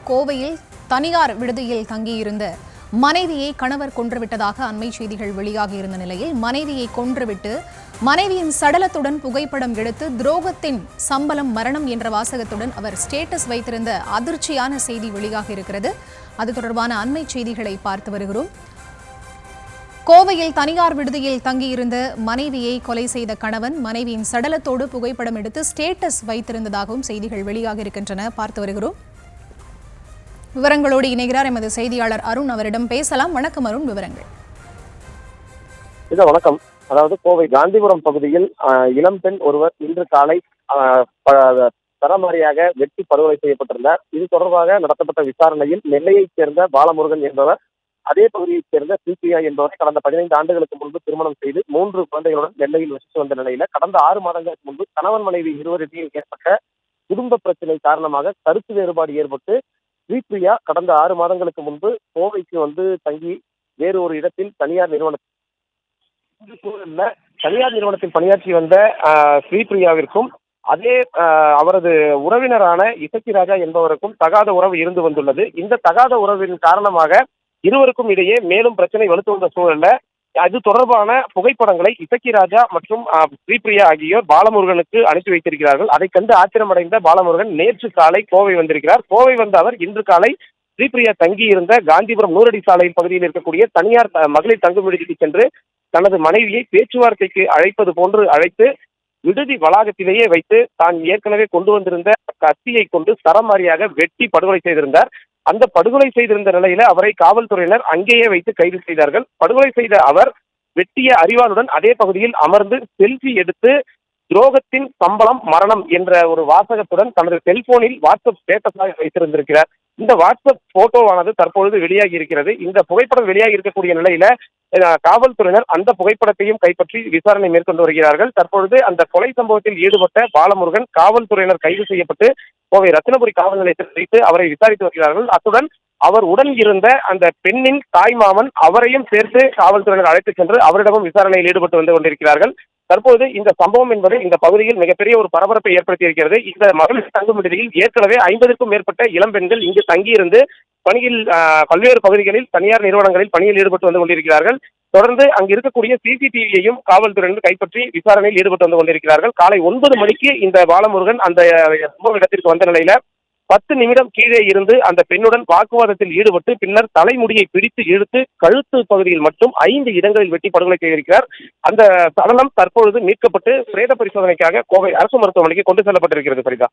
கோவையில் தனியார் விடுதியில் தங்கியிருந்த மனைவியை கணவர் கொன்றுவிட்டதாக அண்மை செய்திகள் வெளியாகியிருந்த நிலையில் மனைவியை கொன்றுவிட்டு மனைவியின் சடலத்துடன் புகைப்படம் எடுத்து துரோகத்தின் சம்பளம் மரணம் என்ற வாசகத்துடன் அவர் ஸ்டேட்டஸ் வைத்திருந்த அதிர்ச்சியான செய்தி வெளியாக இருக்கிறது. அது தொடர்பான அண்மை செய்திகளை பார்த்து வருகிறோம். கோவையில் தனியார் விடுதியில் தங்கியிருந்த மனைவியை கொலை செய்த கணவன் மனைவியின் சடலத்தோடு புகைப்படம் எடுத்து ஸ்டேட்டஸ் வைத்திருந்ததாகவும் செய்திகள் வெளியாக இருக்கின்றன. பார்த்து வருகிறோம். விவரங்களோடு இணைகிறார் எமது செய்தியாளர் அருண். அவரிடம் பேசலாம். வணக்கம் அருண், விவரங்கள். வணக்கம். அதாவது கோவை காந்திபுரம் பகுதியில் இளம்பெண் ஒருவர் இன்று காலை தரமாரியாக வெட்டி படுகொலை செய்யப்பட்டிருந்தார். இது தொடர்பாக நடத்தப்பட்ட விசாரணையில் நெல்லையைச் சேர்ந்த பாலமுருகன் என்பவர் அதே பகுதியைச் சேர்ந்த பிபியா என்பவரை கடந்த 15 ஆண்டுகளுக்கு முன்பு திருமணம் செய்து 3 குழந்தைகளுடன் நெல்லையில் வசித்து வந்த நிலையில கடந்த 6 மாதங்களுக்கு முன்பு கணவன் மனைவி இருவரிடையே ஏற்பட்ட குடும்ப பிரச்சனை காரணமாக கருத்து வேறுபாடு ஏற்பட்டு ஸ்ரீபிரியா கடந்த 6 மாதங்களுக்கு முன்பு கோவைக்கு தங்கி வேறு ஒரு இடத்தில் தனியார் நிறுவனத்தில் பணியாற்றி வந்த ஸ்ரீபிரியாவிற்கும் அதே அவரது உறவினரான இசக்கிராஜா என்பவருக்கும் தகாத உறவு இருந்து வந்துள்ளது. இந்த தகாத உறவின் காரணமாக இருவருக்கும் இடையே மேலும் பிரச்சனை வலுத்து வந்த சூழல்ல அது தொடர்பான புகைப்படங்களை இசக்கிராஜா மற்றும் ஸ்ரீபிரியா ஆகியோர் பாலமுருகனுக்கு அனுப்பி வைத்திருக்கிறார்கள். அதை கண்டு ஆத்திரமடைந்த பாலமுருகன் நேற்று காலை கோவை வந்திருக்கிறார். கோவை வந்த அவர் இன்று காலை ஸ்ரீபிரியா தங்கியிருந்த காந்திபுரம் 100 அடி சாலையில் பகுதியில் இருக்கக்கூடிய தனியார் மகளிர் தங்கும் விடுதிக்கு சென்று தனது மனைவியை பேச்சுவார்த்தைக்கு அழைப்பது போன்று அழைத்து விடுதி வளாகத்திலேயே வைத்து தான் ஏற்கனவே கொண்டு வந்திருந்த கத்தியை கொண்டு சரமாரியாக வெட்டி படுகொலை செய்திருந்தார். அந்த படுகொலை செய்திருந்த நிலையில அவரை காவல்துறையினர் அங்கேயே வைத்து கைது செய்தார்கள். படுகொலை செய்த அவர் வெட்டிய அரிவாளுடன் அதே பகுதியில் அமர்ந்து செல்ஃபி எடுத்து துரோகத்தின் சம்பளம் மரணம் என்ற ஒரு வாசகத்துடன் தனது செல்போனில் வாட்ஸ்அப் ஸ்டேட்டஸாக வைத்திருந்திருக்கிறார். இந்த வாட்ஸ்அப் போட்டோவானது தற்பொழுது வெளியாகி இருக்கிறது. இந்த புகைப்படம் வெளியாகி இருக்கக்கூடிய நிலையில காவல்துறையினர் அந்த புகைப்படத்தையும் கைப்பற்றி விசாரணை மேற்கொண்டு வருகிறார்கள். தற்பொழுது அந்த கொலை சம்பவத்தில் ஈடுபட்ட பாலமுருகன் காவல்துறையினர் கைது செய்யப்பட்டு கோவை ரத்தினபுரி காவல் நிலையத்தில் வைத்து அவரை விசாரித்து வருகிறார்கள். அத்துடன் அவர் உடன் இருந்த அந்த பெண்ணின் தாய்மாமன் அவரையும் சேர்த்து காவல்துறையினர் அழைத்துச் சென்று அவரிடமும் விசாரணையில் ஈடுபட்டு வந்து கொண்டிருக்கிறார்கள். தற்போது இந்த சம்பவம் என்பது இந்த பகுதியில் மிகப்பெரிய ஒரு பரபரப்பை ஏற்படுத்தி இருக்கிறது. இந்த மகளிர் தங்கும் விடுதியில் ஏற்கனவே 50க்கும் மேற்பட்ட இளம்பெண்கள் இங்கு தங்கியிருந்து பணியில் பல்வேறு பகுதிகளில் தனியார் நிறுவனங்களில் பணியில் ஈடுபட்டு வந்து கொண்டிருக்கிறார்கள். தொடர்ந்து அங்கு இருக்கக்கூடிய சிசிடிவியையும் காவல்துறையினர் கைப்பற்றி விசாரணையில் ஈடுபட்டு வந்து கொண்டிருக்கிறார்கள். காலை 9 மணிக்கு இந்த பாலமுருகன் அந்த சம்பவ இடத்திற்கு வந்த நிலையில 10 நிமிடம் கீழே இருந்து அந்த பெண்ணுடன் வாக்குவாதத்தில் ஈடுபட்டு பின்னர் தலைமுடியை பிடித்து இழுத்து கழுத்து பகுதியில் மட்டும் 5 இடங்களில் வெட்டி படுகொலை செய்திருக்கிறார். அந்த சடலம் தற்பொழுது மீட்கப்பட்டு பிரேத பரிசோதனைக்காக கோவை அரசு மருத்துவமனைக்கு கொண்டு செல்லப்பட்டிருக்கிறது. சரிதா?